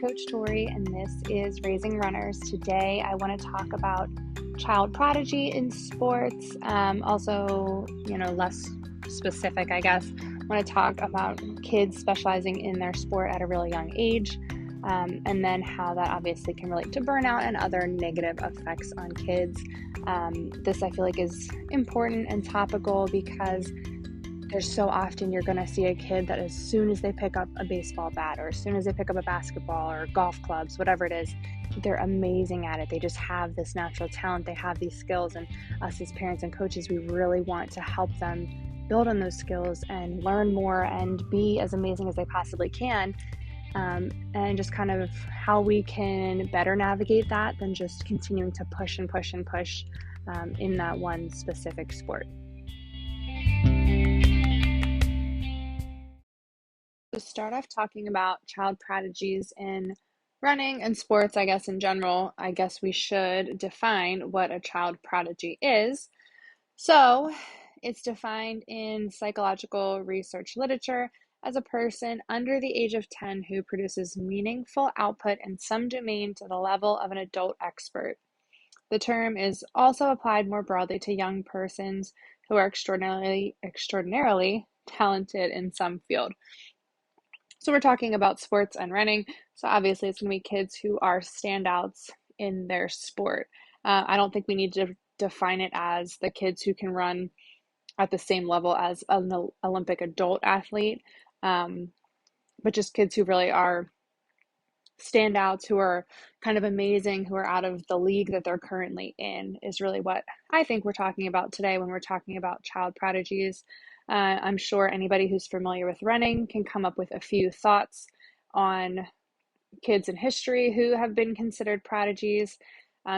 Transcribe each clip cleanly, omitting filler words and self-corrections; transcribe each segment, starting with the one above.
Coach Tori, and this is Raising Runners. Today, I want to talk about child prodigy in sports. Also, less specific, I guess. I want to talk about kids specializing in their sport at a really young age, and then how that obviously can relate to burnout and other negative effects on kids. This I feel like is important and topical because there's so often you're going to see a kid that as soon as they pick up a baseball bat or as soon as they pick up a basketball or golf clubs, whatever it is, they're amazing at it. They just have this natural talent. They have these skills, and us as parents and coaches, we really want to help them build on those skills and learn more and be as amazing as they possibly can. And just kind of how we can better navigate that than just continuing to push and push and push in that one specific sport. To start off talking about child prodigies in running and sports, I guess in general, I guess we should define what a child prodigy is. So it's defined in psychological research literature as a person under the age of 10 who produces meaningful output in some domain to the level of an adult expert. The term is also applied more broadly to young persons who are extraordinarily talented in some field. So we're talking about sports and running. So obviously it's going to be kids who are standouts in their sport. I don't think we need to define it as the kids who can run at the same level as an Olympic adult athlete, but just kids who really are standouts, who are kind of amazing, who are out of the league that they're currently in is really what I think we're talking about today when we're talking about child prodigies. I'm sure anybody who's familiar with running can come up with a few thoughts on kids in history who have been considered prodigies.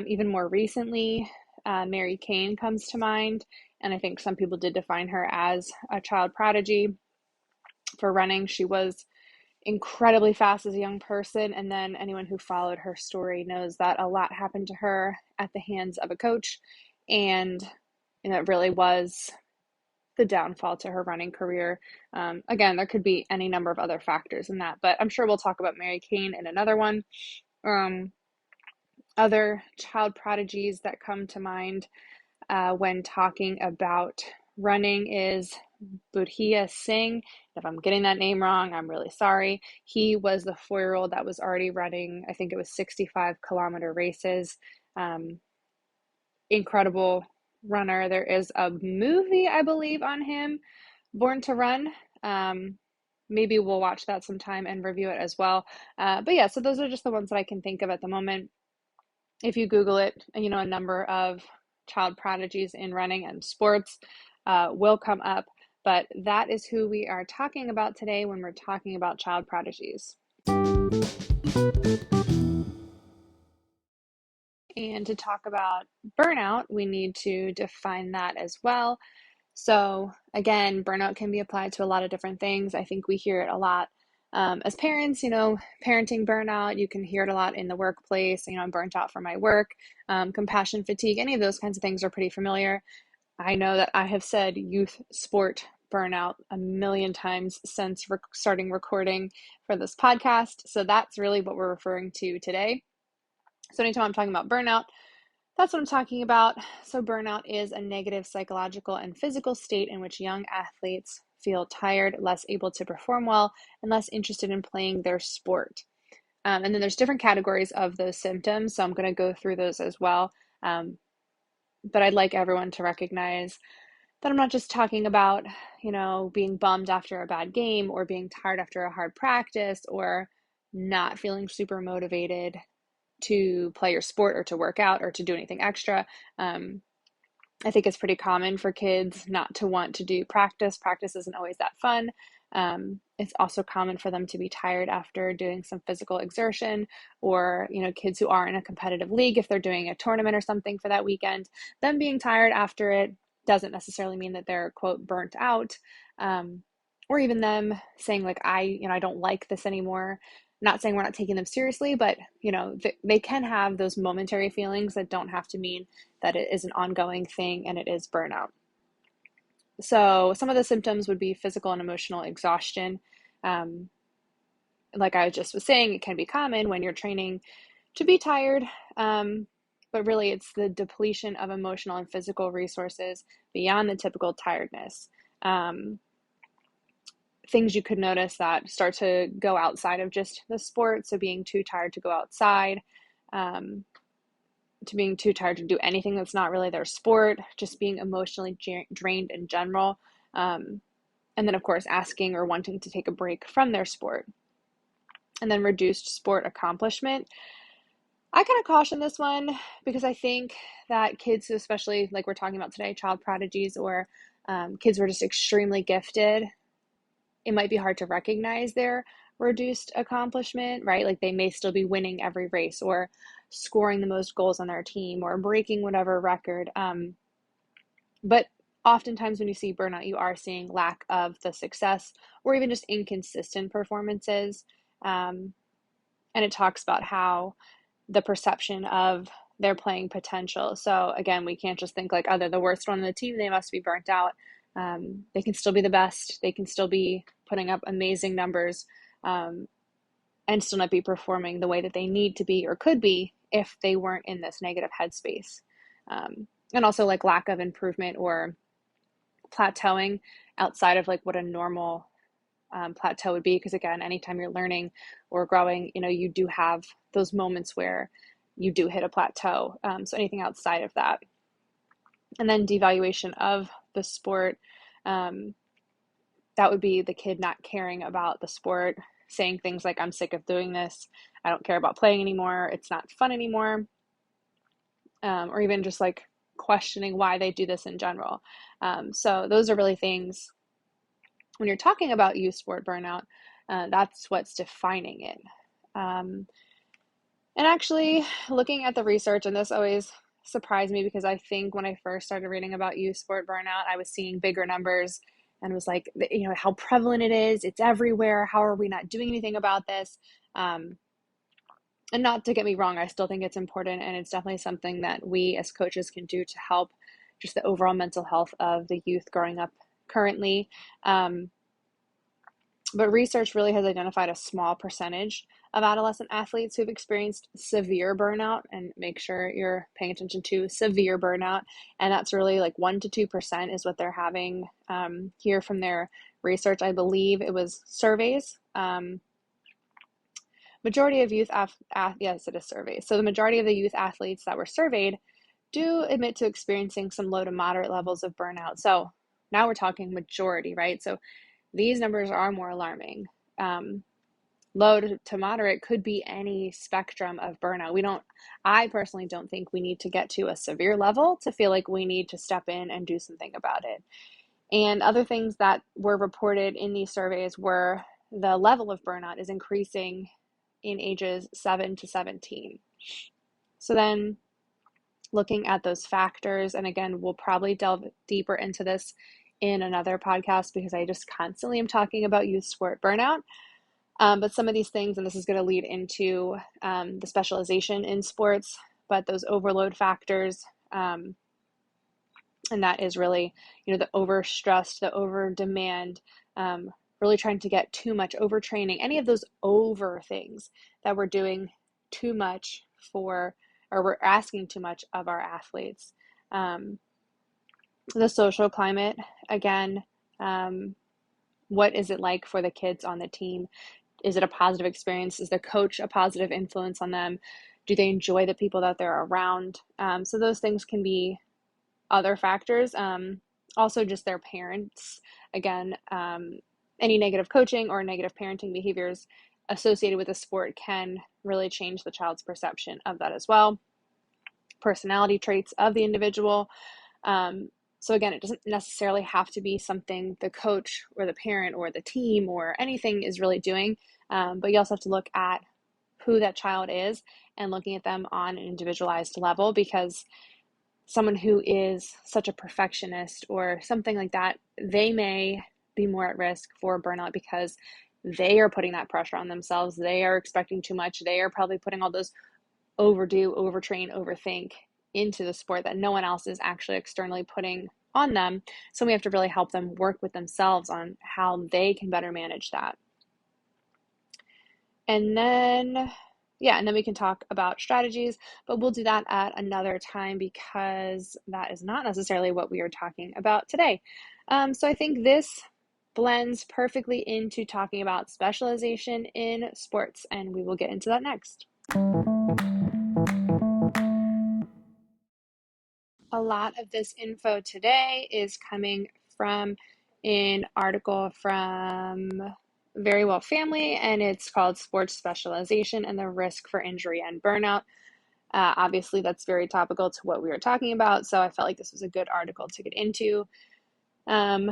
Even more recently, Mary Cain comes to mind, and I think some people did define her as a child prodigy for running. She was incredibly fast as a young person, and then anyone who followed her story knows that a lot happened to her at the hands of a coach, and it really was the downfall to her running career. Again, there could be any number of other factors in that, but I'm sure we'll talk about Mary Cain in another one. Other child prodigies that come to mind when talking about running is Budhia Singh. If I'm getting that name wrong, I'm really sorry. He was the 4-year-old that was already running, I think it was 65-kilometer races. Incredible runner. There is a movie, I believe, on him, Born to Run. Maybe we'll watch that sometime and review it as well. But yeah, so those are just the ones that I can think of at the moment. If you Google it, a number of child prodigies in running and sports will come up. But that is who we are talking about today when we're talking about child prodigies. And to talk about burnout, we need to define that as well. So again, burnout can be applied to a lot of different things. I think we hear it a lot as parents, parenting burnout. You can hear it a lot in the workplace. I'm burnt out from my work, compassion fatigue, any of those kinds of things are pretty familiar. I know that I have said youth sport burnout a million times since starting recording for this podcast. So that's really what we're referring to today. So anytime I'm talking about burnout, that's what I'm talking about. So burnout is a negative psychological and physical state in which young athletes feel tired, less able to perform well, and less interested in playing their sport. And then there's different categories of those symptoms. So I'm going to go through those as well. But I'd like everyone to recognize that I'm not just talking about, being bummed after a bad game or being tired after a hard practice or not feeling super motivated to play your sport or to work out or to do anything extra. I think it's pretty common for kids not to want to do practice. Practice isn't always that fun. It's also common for them to be tired after doing some physical exertion, or, kids who are in a competitive league, if they're doing a tournament or something for that weekend, them being tired after it doesn't necessarily mean that they're, quote, burnt out. Or even them saying like, I don't like this anymore. Not saying we're not taking them seriously, but, they can have those momentary feelings that don't have to mean that it is an ongoing thing and it is burnout. So some of the symptoms would be physical and emotional exhaustion. like I just was saying, it can be common when you're training to be tired. But really, it's the depletion of emotional and physical resources beyond the typical tiredness. Things you could notice that start to go outside of just the sport. So being too tired to go outside, to being too tired to do anything that's not really their sport, just being emotionally drained in general. And then, of course, asking or wanting to take a break from their sport. And then reduced sport accomplishment. I kind of caution this one because I think that kids, especially like we're talking about today, child prodigies or kids who are just extremely gifted, it might be hard to recognize their reduced accomplishment, right? Like they may still be winning every race or scoring the most goals on their team or breaking whatever record. But oftentimes when you see burnout, you are seeing lack of the success or even just inconsistent performances. And it talks about how the perception of their playing potential. So again, we can't just think like, oh, they're the worst one on the team, they must be burnt out. They can still be the best. They can still be putting up amazing numbers and still not be performing the way that they need to be or could be if they weren't in this negative headspace. And also like lack of improvement or plateauing outside of like what a normal plateau would be. Because again, anytime you're learning or growing, you do have those moments where you do hit a plateau. So anything outside of that. And then devaluation of the sport. That would be the kid not caring about the sport, saying things like, I'm sick of doing this. I don't care about playing anymore. It's not fun anymore. Or even just like questioning why they do this in general. So those are really things when you're talking about youth sport burnout, that's what's defining it. And actually looking at the research, and this always surprised me because I think when I first started reading about youth sport burnout, I was seeing bigger numbers and was like, how prevalent it is. It's everywhere. How are we not doing anything about this? And not to get me wrong, I still think it's important. And it's definitely something that we as coaches can do to help just the overall mental health of the youth growing up currently. But research really has identified a small percentage of adolescent athletes who've experienced severe burnout, and make sure you're paying attention to severe burnout. And that's really like 1% to 2% is what they're having here from their research. I believe it was surveys. Majority of youth, yes, it is surveys. So the majority of the youth athletes that were surveyed do admit to experiencing some low to moderate levels of burnout. So now we're talking majority, right? So these numbers are more alarming. Low to moderate could be any spectrum of burnout. I personally don't think we need to get to a severe level to feel like we need to step in and do something about it. And other things that were reported in these surveys were the level of burnout is increasing in ages 7 to 17. So then looking at those factors, and again, we'll probably delve deeper into this in another podcast because I just constantly am talking about youth sport burnout. But some of these things, and this is going to lead into the specialization in sports, but those overload factors, and that is really, the overstressed, the over demand, really trying to get too much overtraining, any of those over things that we're doing too much for, or we're asking too much of our athletes. The social climate, again, what is it like for the kids on the team? Is it a positive experience? Is the coach a positive influence on them? Do they enjoy the people that they're around? So those things can be other factors. Also just their parents. Again, any negative coaching or negative parenting behaviors associated with a sport can really change the child's perception of that as well. Personality traits of the individual. So again, it doesn't necessarily have to be something the coach or the parent or the team or anything is really doing, but you also have to look at who that child is and looking at them on an individualized level, because someone who is such a perfectionist or something like that, they may be more at risk for burnout because they are putting that pressure on themselves. They are expecting too much. They are probably putting all those overdo, overtrain, overthink into the sport that no one else is actually externally putting on them. So we have to really help them work with themselves on how they can better manage that. And then, yeah, and then we can talk about strategies, but we'll do that at another time because that is not necessarily what we are talking about today. So I think this blends perfectly into talking about specialization in sports, and we will get into that next. A lot of this info today is coming from an article from Very Well Family, and it's called Sports Specialization and the Risk for Injury and Burnout. Obviously, that's very topical to what we were talking about, so I felt like this was a good article to get into. Um,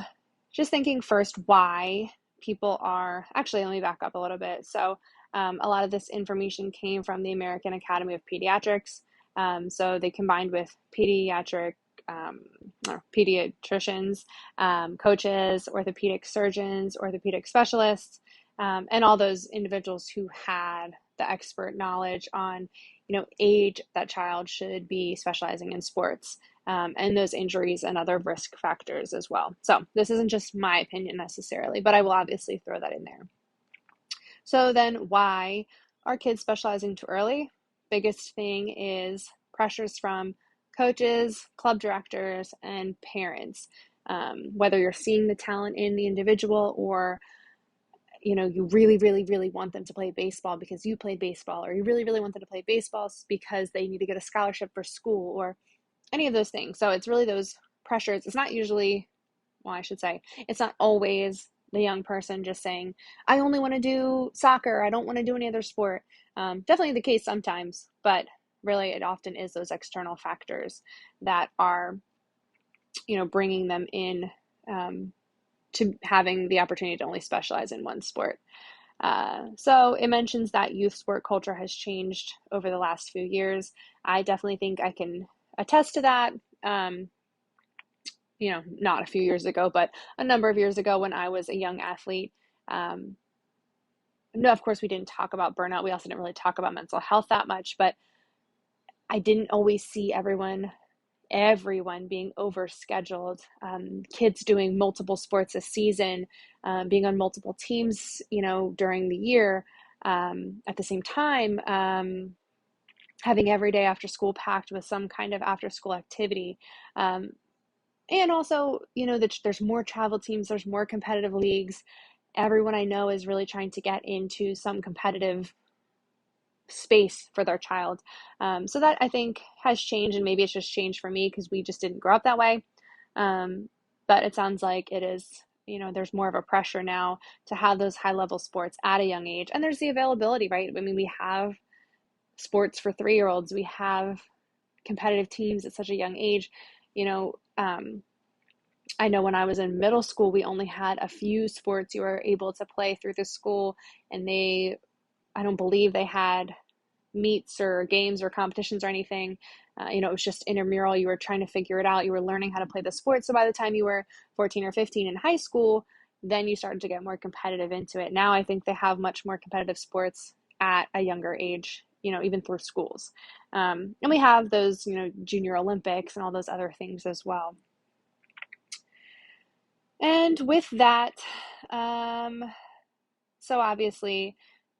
just thinking first why people are actually, let me back up a little bit. So, a lot of this information came from the American Academy of Pediatrics. So, they combined with um, pediatricians, coaches, orthopedic surgeons, orthopedic specialists, and all those individuals who had the expert knowledge on, age that child should be specializing in sports, and those injuries and other risk factors as well. So this isn't just my opinion necessarily, but I will obviously throw that in there. So then why are kids specializing too early? Biggest thing is pressures from coaches, club directors, and parents. Whether you're seeing the talent in the individual or you really, really, really want them to play baseball because you played baseball, or you really, really want them to play baseball because they need to get a scholarship for school, or any of those things. So it's really those pressures. It's not usually, well, I should say, it's not always the young person just saying, I only want to do soccer. I don't want to do any other sport. Definitely the case sometimes, but really it often is those external factors that are, bringing them in, to having the opportunity to only specialize in one sport. So it mentions that youth sport culture has changed over the last few years. I definitely think I can attest to that. Not a few years ago, but a number of years ago when I was a young athlete. No, of course, we didn't talk about burnout. We also didn't really talk about mental health that much, but I didn't always see everyone being overscheduled, kids doing multiple sports a season, being on multiple teams, during the year, at the same time, having every day after school packed with some kind of after school activity. And also, that there's more travel teams, there's more competitive leagues. Everyone I know is really trying to get into some competitive space for their child. So that I think has changed, and maybe it's just changed for me because we just didn't grow up that way. Um, but it sounds like it is, there's more of a pressure now to have those high level sports at a young age. And there's the availability, right? I mean, we have sports for 3-year-olds, we have competitive teams at such a young age. I know when I was in middle school, we only had a few sports you were able to play through the school, and I don't believe they had meets or games or competitions or anything. It was just intramural. You were trying to figure it out. You were learning how to play the sport. So by the time you were 14 or 15 in high school, then you started to get more competitive into it. Now I think they have much more competitive sports at a younger age, even through schools. And we have those, junior Olympics and all those other things as well. And with that, so obviously,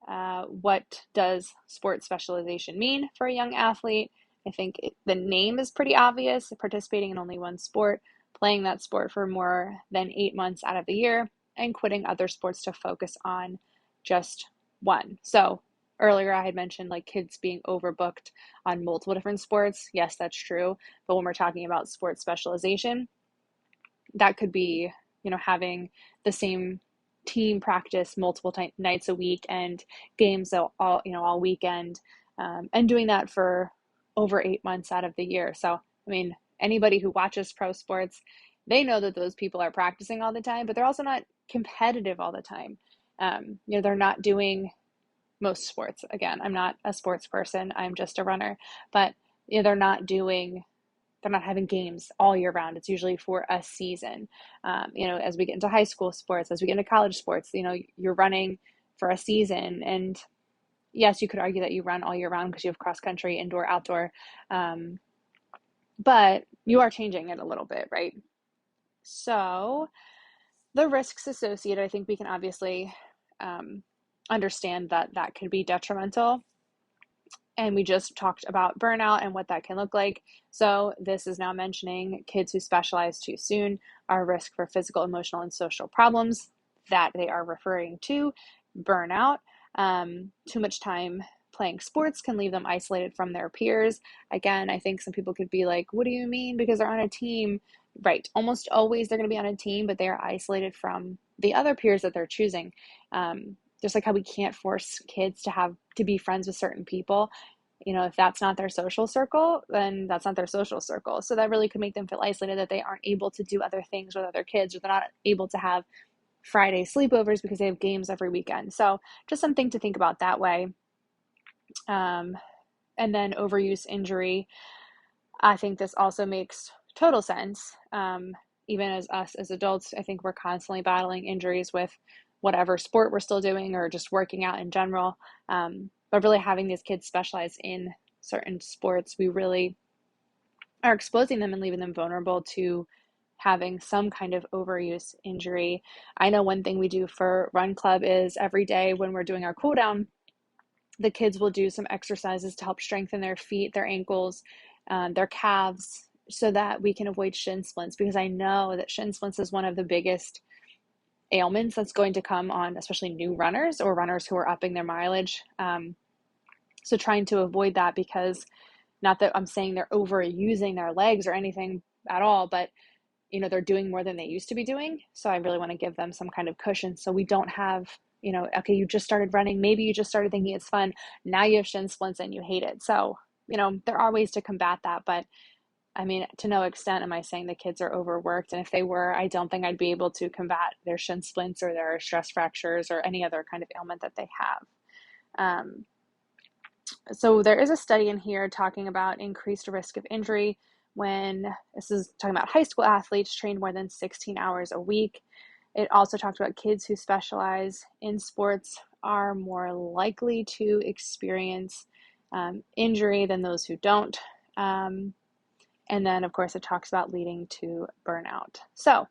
what does sports specialization mean for a young athlete? I think the name is pretty obvious: participating in only one sport, playing that sport for more than 8 months out of the year, and quitting other sports to focus on just one. So earlier I had mentioned like kids being overbooked on multiple different sports. Yes, that's true. But when we're talking about sports specialization, that could be, having the same team practice multiple nights a week and games all weekend, and doing that for over 8 months out of the year. So, I mean, anybody who watches pro sports, they know that those people are practicing all the time, but they're also not competitive all the time. They're not doing most sports. Again, I'm not a sports person. I'm just a runner, but they're not having games all year round. It's usually for a season. As we get into high school sports, as we get into college sports, you're running for a season. And yes, you could argue that you run all year round because you have cross country, indoor, outdoor. But you are changing it a little bit, right? So the risks associated, I think we can obviously understand that that could be detrimental. And we just talked about burnout and what that can look like. So this is now mentioning kids who specialize too soon are at risk for physical, emotional, and social problems that they are referring to burnout. Too much time playing sports can leave them isolated from their peers. Again, I think some people could be like, what do you mean? Because they're on a team. Right. Almost always they're going to be on a team, but they are isolated from the other peers that they're choosing. Just like how we can't force kids to be friends with certain people. If that's not their social circle, then that's not their social circle. So that really could make them feel isolated, that they aren't able to do other things with other kids, or they're not able to have Friday sleepovers because they have games every weekend. So just something to think about that way. And then overuse injury. I think this also makes total sense. Even as us as adults, I think we're constantly battling injuries with whatever sport we're still doing or just working out in general. But really having these kids specialize in certain sports, we really are exposing them and leaving them vulnerable to having some kind of overuse injury. I know one thing we do for Run Club is every day when we're doing our cool down, the kids will do some exercises to help strengthen their feet, their ankles, their calves, so that we can avoid shin splints, because I know that shin splints is one of the biggest ailments that's going to come on, especially new runners or runners who are upping their mileage. So trying to avoid that, because not that I'm saying they're overusing their legs or anything at all, but they're doing more than they used to be doing. So I really want to give them some kind of cushion so we don't have, okay, you just started running. Maybe you just started thinking it's fun. Now you have shin splints and you hate it. So, there are ways to combat that, but I mean, to no extent am I saying the kids are overworked. And if they were, I don't think I'd be able to combat their shin splints or their stress fractures or any other kind of ailment that they have. So there is a study in here talking about increased risk of injury when, this is talking about high school athletes trained more than 16 hours a week. It also talked about kids who specialize in sports are more likely to experience injury than those who don't. And then, of course, it talks about leading to burnout. So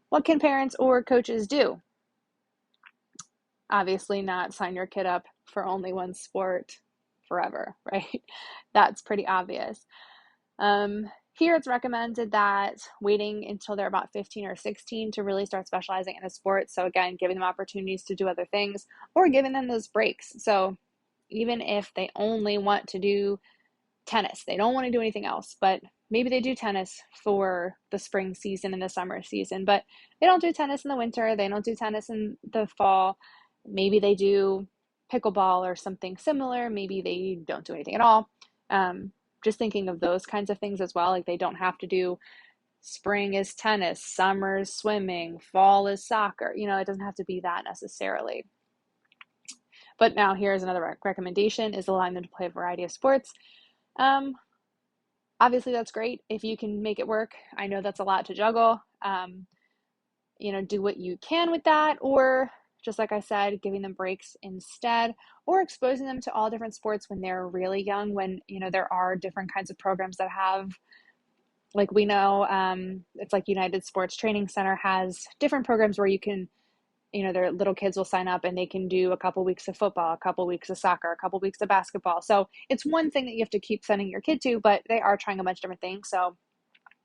what can parents or coaches do? Obviously not sign your kid up for only one sport forever, right? That's pretty obvious. Here it's recommended that waiting until they're about 15 or 16 to really start specializing in a sport. So again, giving them opportunities to do other things or giving them those breaks. So even if they only want to do tennis, they don't want to do anything else, but maybe they do tennis for the spring season and the summer season, but they don't do tennis in the winter. They don't do tennis in the fall. Maybe they do pickleball or something similar. Maybe they don't do anything at all. Just thinking of those kinds of things as well. Like they don't have to do spring is tennis, summer is swimming, fall is soccer. It doesn't have to be that necessarily. But now here's another recommendation is allowing them to play a variety of sports. Obviously that's great if you can make it work. I know that's a lot to juggle. Do what you can with that, or just like I said, giving them breaks instead, or exposing them to all different sports when they're really young, when, there are different kinds of programs that have, like we know, it's like United Sports Training Center has different programs where you can, their little kids will sign up and they can do a couple weeks of football, a couple weeks of soccer, a couple weeks of basketball. So it's one thing that you have to keep sending your kid to, but they are trying a bunch of different things. So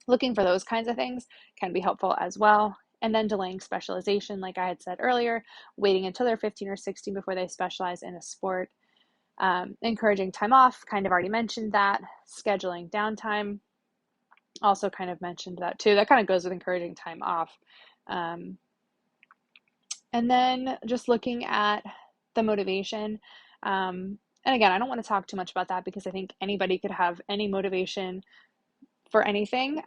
looking for those kinds of things can be helpful as well. And then delaying specialization, like I had said earlier, waiting until they're 15 or 16 before they specialize in a sport. Encouraging time off, kind of already mentioned that. Scheduling downtime, also kind of mentioned that too. That kind of goes with encouraging time off. And then just looking at the motivation. And again, I don't want to talk too much about that because I think anybody could have any motivation for anything,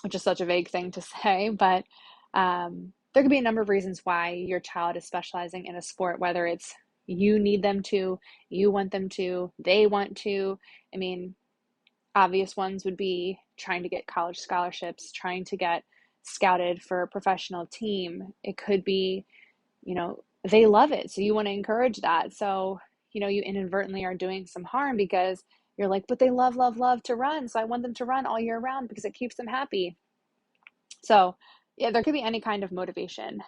which is such a vague thing to say, but there could be a number of reasons why your child is specializing in a sport, whether it's you need them to, you want them to, they want to. I mean, obvious ones would be trying to get college scholarships, trying to get scouted for a professional team. It could be, they love it, so you want to encourage that. So, you inadvertently are doing some harm because you're like, but they love, love, love to run. So I want them to run all year round because it keeps them happy. So yeah, there could be any kind of motivation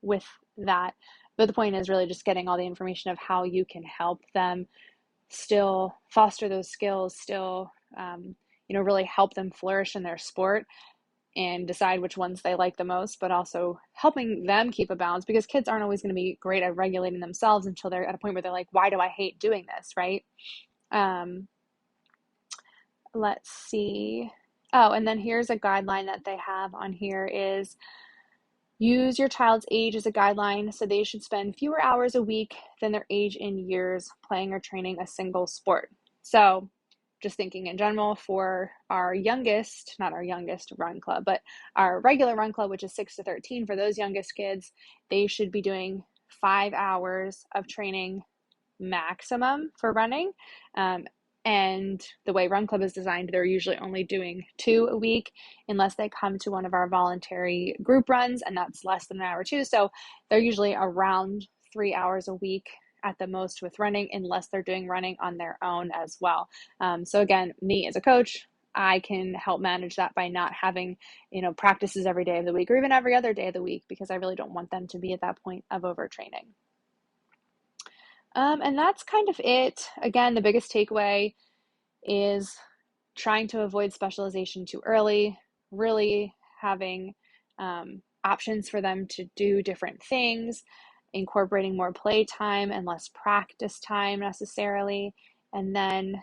with that. But the point is really just getting all the information of how you can help them still foster those skills, still, really help them flourish in their sport and decide which ones they like the most, but also helping them keep a balance, because kids aren't always going to be great at regulating themselves until they're at a point where they're like, why do I hate doing this, right? Um, let's see. Oh, and then here's a guideline that they have on here is use your child's age as a guideline. So they should spend fewer hours a week than their age in years playing or training a single sport. So just thinking in general for our youngest, not our youngest run club, but our regular run club, which is 6 to 13, for those youngest kids, they should be doing 5 hours of training maximum for running. And the way Run Club is designed, they're usually only doing 2 a week unless they come to one of our voluntary group runs, and that's less than an hour too. So they're usually around 3 hours a week at the most with running, unless they're doing running on their own as well. So again, me as a coach, I can help manage that by not having, practices every day of the week or even every other day of the week, because I really don't want them to be at that point of overtraining. And that's kind of it. Again, the biggest takeaway is trying to avoid specialization too early, really having options for them to do different things, incorporating more play time and less practice time necessarily, and then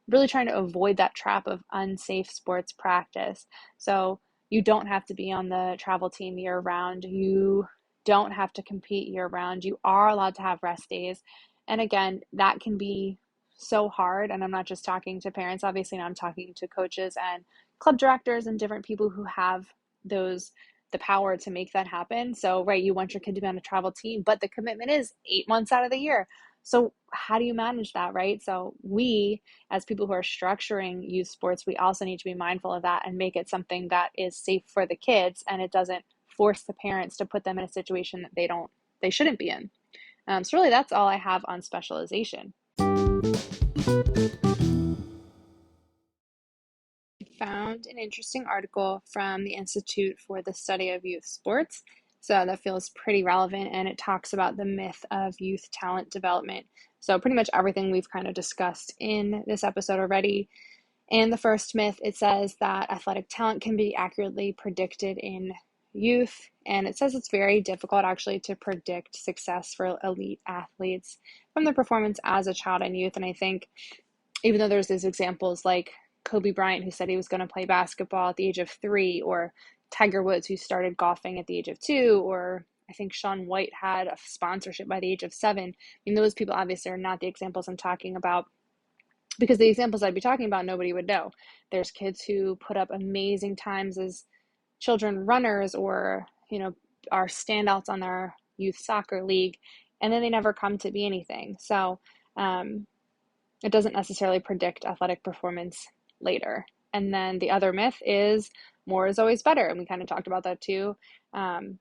really trying to avoid that trap of unsafe sports practice. So you don't have to be on the travel team year round. You don't have to compete year round. You are allowed to have rest days. And again, that can be so hard. And I'm not just talking to parents, obviously, now I'm talking to coaches and club directors and different people who have the power to make that happen. So, right, you want your kid to be on a travel team, but the commitment is 8 months out of the year. So how do you manage that, right? So we, as people who are structuring youth sports, we also need to be mindful of that and make it something that is safe for the kids, and it doesn't force the parents to put them in a situation that they shouldn't be in. So really, that's all I have on specialization. Found an interesting article from the Institute for the Study of Youth Sports. So that feels pretty relevant, and it talks about the myth of youth talent development. So pretty much everything we've kind of discussed in this episode already. And the first myth, it says that athletic talent can be accurately predicted in youth. And it says it's very difficult actually to predict success for elite athletes from their performance as a child and youth. And I think even though there's these examples like Kobe Bryant, who said he was going to play basketball at the age of 3, or Tiger Woods, who started golfing at the age of 2, or I think Shaun White had a sponsorship by the age of 7. I mean, those people obviously are not the examples I'm talking about, because the examples I'd be talking about, nobody would know. There's kids who put up amazing times as children runners, or, are standouts on their youth soccer league, and then they never come to be anything. So it doesn't necessarily predict athletic performance later. And then the other myth is more is always better. And we kind of talked about that too. And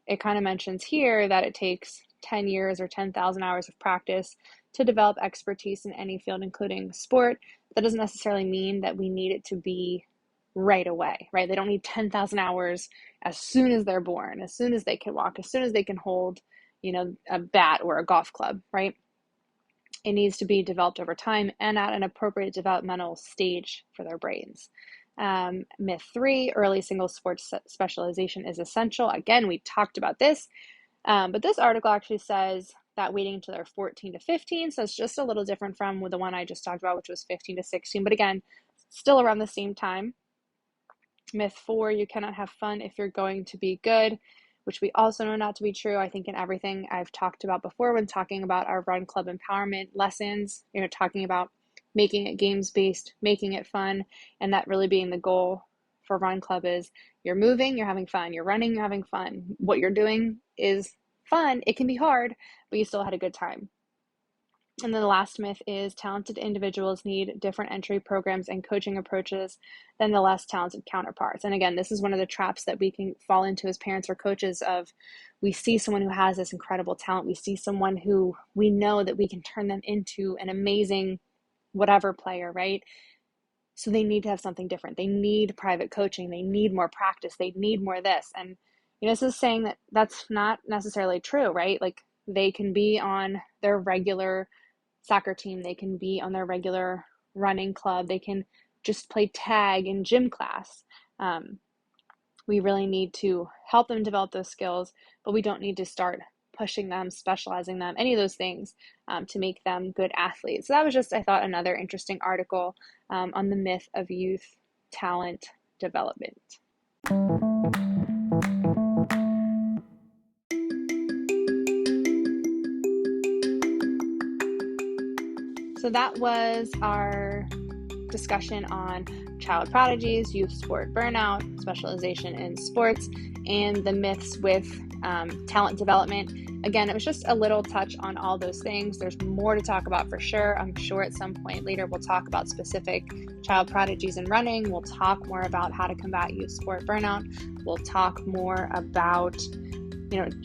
it kind of mentions here that it takes 10 years or 10,000 hours of practice to develop expertise in any field, including sport. That doesn't necessarily mean that we need it to be right away, right? They don't need 10,000 hours as soon as they're born, as soon as they can walk, as soon as they can hold, a bat or a golf club, right? It needs to be developed over time and at an appropriate developmental stage for their brains. Myth 3, early single sports specialization is essential. Again, we talked about this, but this article actually says that waiting until they're 14 to 15, so it's just a little different from the one I just talked about, which was 15 to 16, but again, still around the same time. Myth 4, you cannot have fun if you're going to be good, which we also know not to be true. I think in everything I've talked about before when talking about our Run Club empowerment lessons, talking about making it games-based, making it fun, and that really being the goal for Run Club is you're moving, you're having fun, you're running, you're having fun. What you're doing is fun. It can be hard, but you still had a good time. And then the last myth is talented individuals need different entry programs and coaching approaches than the less talented counterparts. And again, this is one of the traps that we can fall into as parents or coaches of, we see someone who has this incredible talent. We see someone who we know that we can turn them into an amazing whatever player, right? So they need to have something different. They need private coaching. They need more practice. They need more this. And This is saying that that's not necessarily true, right? Like they can be on their regular soccer team, they can be on their regular running club, they can just play tag in gym class. We really need to help them develop those skills, but we don't need to start pushing them, specializing them, any of those things to make them good athletes. So that was just, I thought, another interesting article on the myth of youth talent development. So that was our discussion on child prodigies, youth sport burnout, specialization in sports, and the myths with talent development. Again, it was just a little touch on all those things. There's more to talk about for sure. I'm sure at some point later we'll talk about specific child prodigies in running. We'll talk more about how to combat youth sport burnout. We'll talk more about,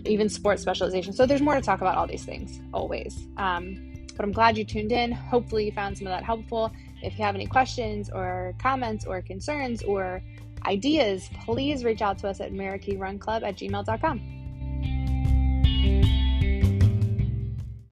even sports specialization. So there's more to talk about all these things, always. But I'm glad you tuned in. Hopefully you found some of that helpful. If you have any questions or comments or concerns or ideas, please reach out to us at marikeyrunclub@gmail.com.